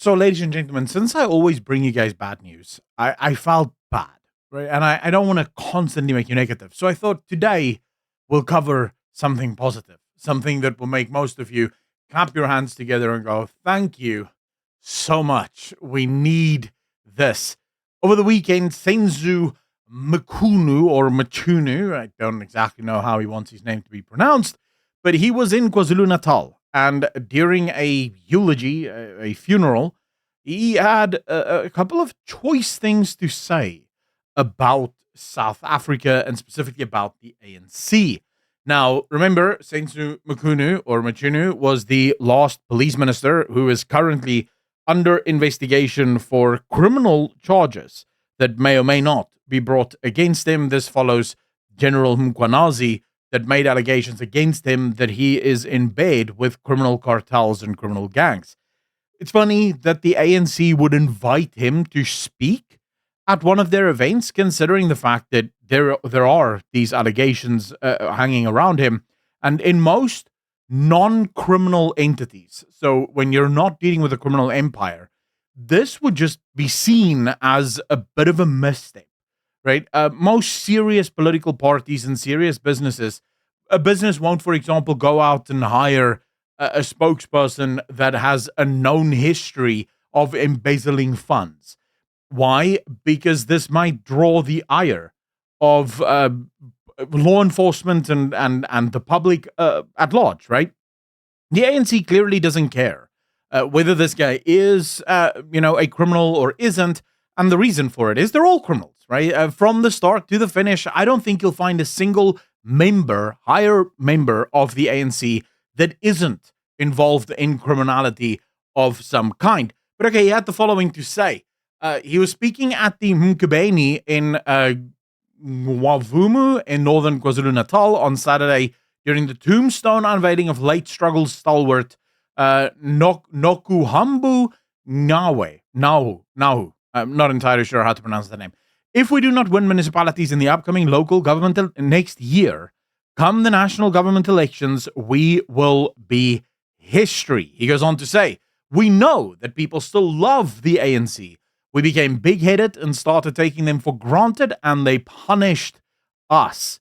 So, ladies and gentlemen, since I always bring you guys bad news, I felt bad, right? And I don't want to constantly make you negative. So I thought today we'll cover something positive, something that will make most of you clap your hands together and go, thank you so much. We need this. Over the weekend, Senzo Mchunu or Mchunu, I don't exactly know how he wants his name to be pronounced, but he was in KwaZulu-Natal. And during a eulogy, a funeral, he had a couple of choice things to say about South Africa and specifically about the ANC. Now, remember, Senzo Mchunu was the last police minister who is currently under investigation for criminal charges that may or may not be brought against him. This follows General Mkhwanazi that made allegations against him that he is in bed with criminal cartels and criminal gangs. It's funny that the ANC would invite him to speak at one of their events, considering the fact that there are these allegations hanging around him. And in most non-criminal entities, so when you're not dealing with a criminal empire, this would just be seen as a bit of a misstep, right? Most serious political parties and serious businesses, a business won't, for example, go out and hire a spokesperson that has a known history of embezzling funds. Why? Because this might draw the ire of law enforcement and the public at large, right? The ANC clearly doesn't care whether this guy is, a criminal or isn't. And the reason for it is they're all criminals, right? From the start to the finish, I don't think you'll find a single higher member of the ANC that isn't involved in criminality of some kind. But okay, he had the following to say. He was speaking at the Mkubeni in Wavumu in northern KwaZulu-Natal on Saturday during the tombstone unveiling of late struggle stalwart Nokuhambu Nahu. I'm not entirely sure how to pronounce the name. If we do not win municipalities in the upcoming local government next year, come the national government elections, we will be history. He goes on to say, we know that people still love the ANC. We became big-headed and started taking them for granted, and they punished us.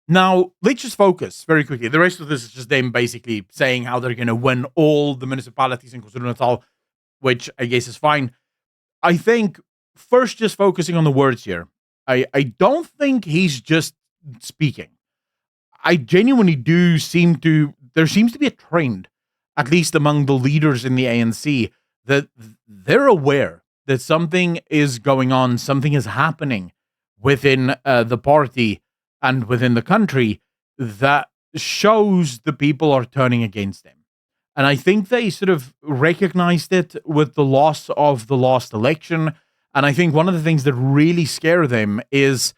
Now, let's just focus very quickly. The rest of this is just them basically saying how they're going to win all the municipalities in KwaZulu-Natal, which I guess is fine. I think first just focusing on the words here. I don't think he's just speaking. I genuinely there seems to be a trend, at least among the leaders in the ANC, that they're aware that something is going on, something is happening within the party and within the country that shows the people are turning against them. And I think they sort of recognized it with the loss of the last election. And I think one of the things that really scare them is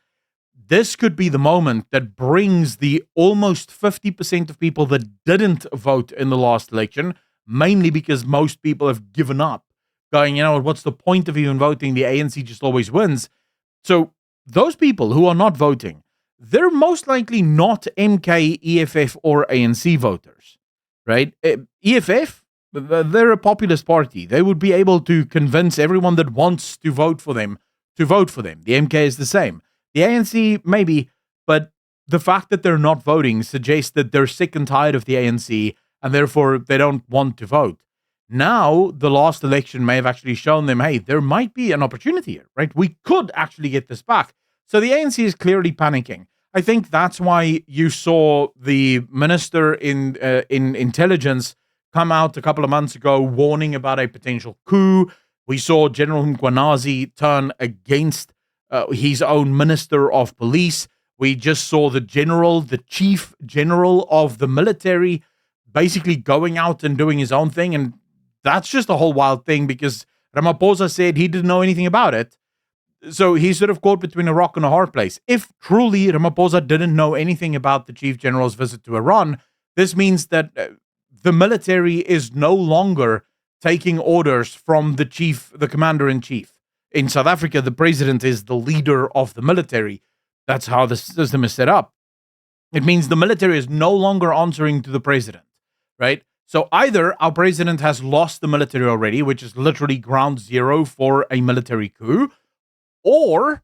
this could be the moment that brings the almost 50% of people that didn't vote in the last election, mainly because most people have given up, going, what's the point of even voting? The ANC just always wins. So those people who are not voting, they're most likely not MK, EFF, or ANC voters, right? EFF, they're a populist party. They would be able to convince everyone that wants to vote for them to vote for them. The MK is the same. The ANC, maybe, but the fact that they're not voting suggests that they're sick and tired of the ANC and therefore they don't want to vote. Now, the last election may have actually shown them, hey, there might be an opportunity here, right? We could actually get this back. So the ANC is clearly panicking. I think that's why you saw the minister in intelligence come out a couple of months ago warning about a potential coup. We saw General Mkhwanazi turn against his own minister of police. We just saw the chief general of the military, basically going out and doing his own thing. And that's just a whole wild thing because Ramaphosa said he didn't know anything about it. So he's sort of caught between a rock and a hard place. If truly Ramaphosa didn't know anything about the chief general's visit to Iran, this means that the military is no longer taking orders from the commander-in-chief. In South Africa, the president is the leader of the military. That's how the system is set up. It means the military is no longer answering to the president, right? So either our president has lost the military already, which is literally ground zero for a military coup, or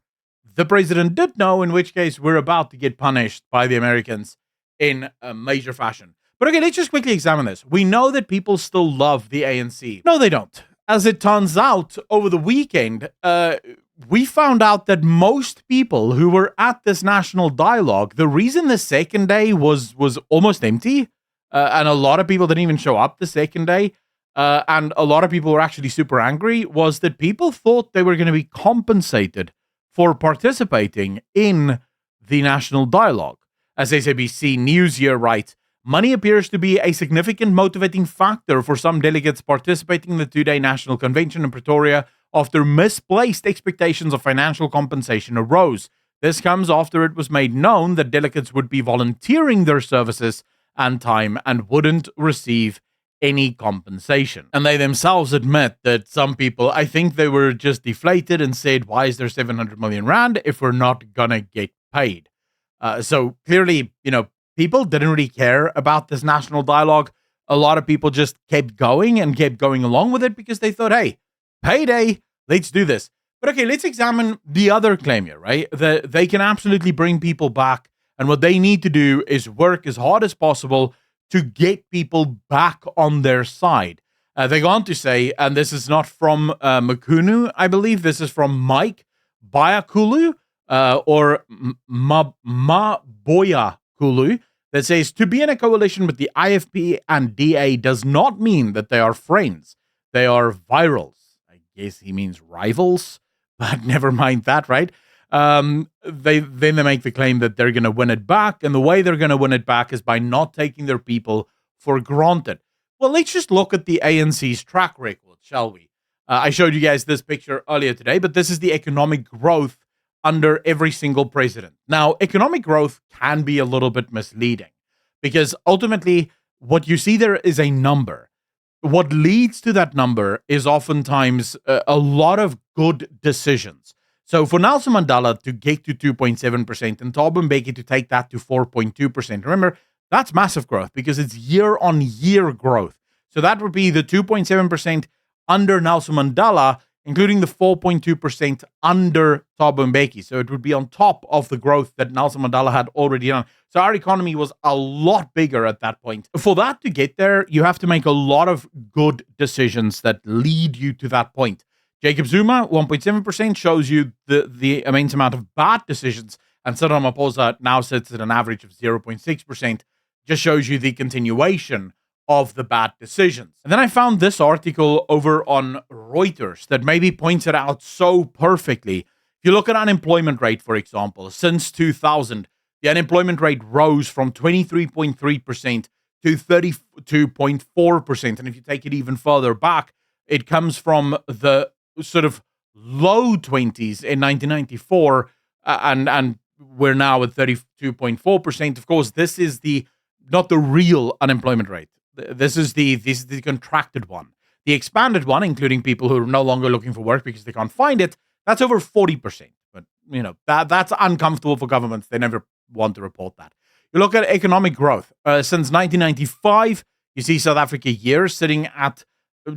the president did know, in which case we're about to get punished by the Americans in a major fashion. But okay, let's just quickly examine this. We know that people still love the ANC. No, they don't. As it turns out, over the weekend, we found out that most people who were at this national dialogue, the reason the second day was almost empty, and a lot of people didn't even show up the second day, and a lot of people were actually super angry, was that people thought they were going to be compensated for participating in the national dialogue. As SABC News here writes, money appears to be a significant motivating factor for some delegates participating in the two-day national convention in Pretoria after misplaced expectations of financial compensation arose. This comes after it was made known that delegates would be volunteering their services and time and wouldn't receive any compensation. And they themselves admit that some people, I think they were just deflated and said, why is there 700 million rand if we're not gonna get paid? So clearly, people didn't really care about this national dialogue. A lot of people just kept going and kept going along with it because they thought, hey, payday, let's do this. But okay, let's examine the other claim here, right? That they can absolutely bring people back. And what they need to do is work as hard as possible to get people back on their side. They go on to say, and this is not from Mchunu, I believe, this is from Mike Bayakulu, or Maboya Kulu, that says, to be in a coalition with the IFP and DA does not mean that they are friends. They are virals. I guess he means rivals, but never mind that, right? They make the claim that they're going to win it back, and the way they're going to win it back is by not taking their people for granted. Well, let's just look at the ANC's track record, shall we? I showed you guys this picture earlier today, but this is the economic growth under every single president. Now, economic growth can be a little bit misleading because ultimately what you see there is a number. What leads to that number is oftentimes a lot of good decisions. So for Nelson Mandela to get to 2.7% and Thabo Mbeki to take that to 4.2%, remember, that's massive growth because it's year-on-year growth. So that would be the 2.7% under Nelson Mandela, including the 4.2% under Thabo Mbeki. So it would be on top of the growth that Nelson Mandela had already done. So our economy was a lot bigger at that point. For that to get there, you have to make a lot of good decisions that lead you to that point. Jacob Zuma, 1.7%, shows you the immense amount of bad decisions. And Cyril Ramaphosa now sits at an average of 0.6%, just shows you the continuation of the bad decisions. And then I found this article over on Reuters that maybe points it out so perfectly. If you look at unemployment rate, for example, since 2000, the unemployment rate rose from 23.3% to 32.4%. And if you take it even further back, it comes from the sort of low 20s in 1994, and we're now at 32.4%. Of course, this is not the real unemployment rate. This is the contracted one. The expanded one, including people who are no longer looking for work because they can't find it, that's over 40%. But that's uncomfortable for governments. They never want to report that. You look at economic growth since 1995. You see South Africa year sitting at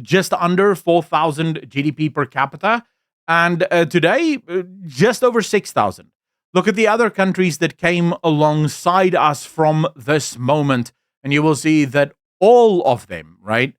just under 4,000 GDP per capita, and today just over 6,000. Look at the other countries that came alongside us from this moment, and you will see that all of them, right?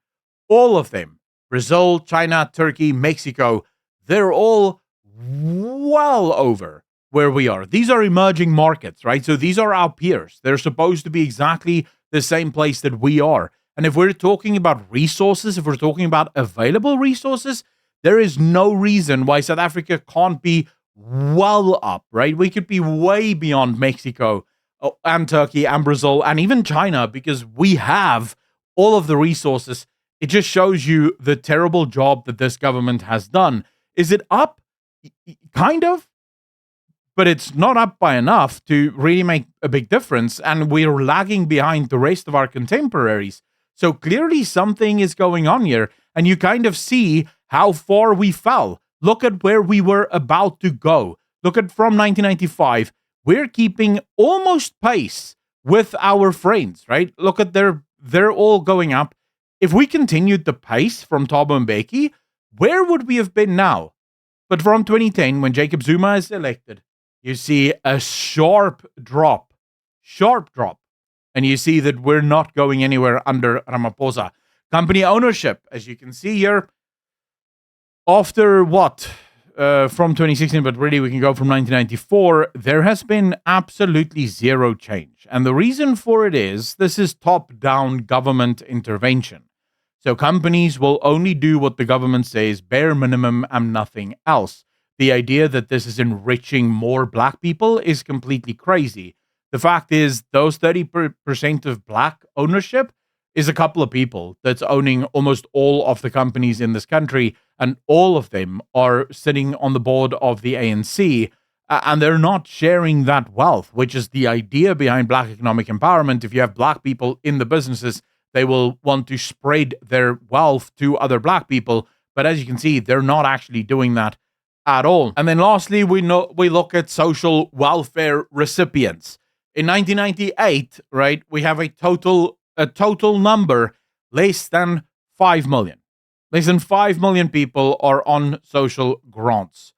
All of them, Brazil, China, Turkey, Mexico, they're all well over where we are. These are emerging markets, right? So these are our peers. They're supposed to be exactly the same place that we are. And if we're talking about resources, if we're talking about available resources, there is no reason why South Africa can't be well up, right? We could be way beyond Mexico and Turkey and Brazil and even China because we have all of the resources. It just shows you the terrible job that this government has done. Is it up? Kind of. But it's not up by enough to really make a big difference. And we're lagging behind the rest of our contemporaries. So clearly something is going on here. And you kind of see how far we fell. Look at where we were about to go. Look at from 1995. We're keeping almost pace with our friends, right? Look at they're all going up. If we continued the pace from Thabo Mbeki, where would we have been now? But from 2010, when Jacob Zuma is elected, you see a sharp drop. And you see that we're not going anywhere under Ramaphosa. Company ownership, as you can see here, after from 2016, but really we can go from 1994, there has been absolutely zero change. And the reason for it is this is top-down government intervention. So companies will only do what the government says, bare minimum and nothing else. The idea that this is enriching more black people is completely crazy. The fact is, those 30% of black ownership is a couple of people that's owning almost all of the companies in this country, and all of them are sitting on the board of the ANC, and they're not sharing that wealth, which is the idea behind black economic empowerment. If you have black people in the businesses, they will want to spread their wealth to other black people, but as you can see, they're not actually doing that at all. And then lastly, we look at social welfare recipients. In 1998, right, we have a total number less than 5 million. Less than 5 million people are on social grants.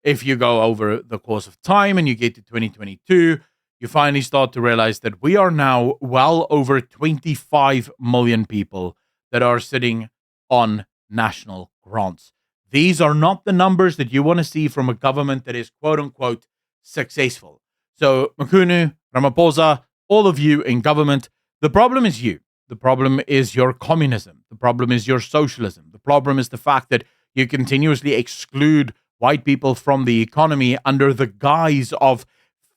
If you go over the course of time and you get to 2022, you finally start to realize that we are now well over 25 million people that are sitting on national grants. These are not the numbers that you want to see from a government that is quote unquote successful. So Mchunu, Ramaphosa, all of you in government, the problem is you. The problem is your communism. The problem is your socialism. The problem is the fact that you continuously exclude white people from the economy under the guise of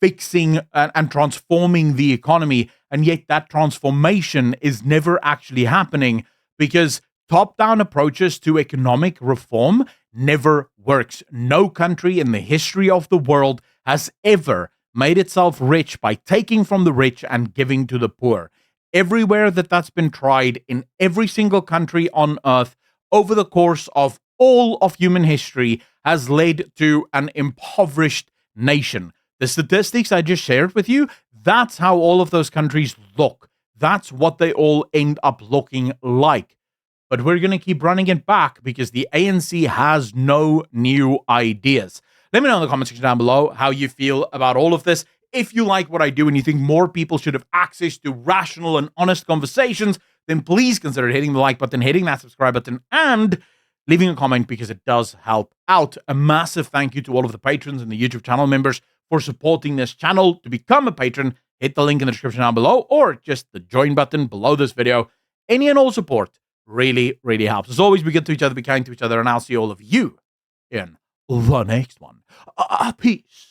fixing and transforming the economy. And yet that transformation is never actually happening because top-down approaches to economic reform never works. No country in the history of the world has ever made itself rich by taking from the rich and giving to the poor. Everywhere that's been tried in every single country on earth over the course of all of human history has led to an impoverished nation. The statistics I just shared with you, that's how all of those countries look. That's what they all end up looking like. But we're going to keep running it back because the ANC has no new ideas. Let me know in the comment section down below how you feel about all of this. If you like what I do and you think more people should have access to rational and honest conversations, then please consider hitting the like button, hitting that subscribe button, and leaving a comment because it does help out. A massive thank you to all of the patrons and the YouTube channel members for supporting this channel. To become a patron, hit the link in the description down below or just the join button below this video. Any and all support really, really helps. As always, be good to each other, be kind to each other, and I'll see all of you in the next one. Peace.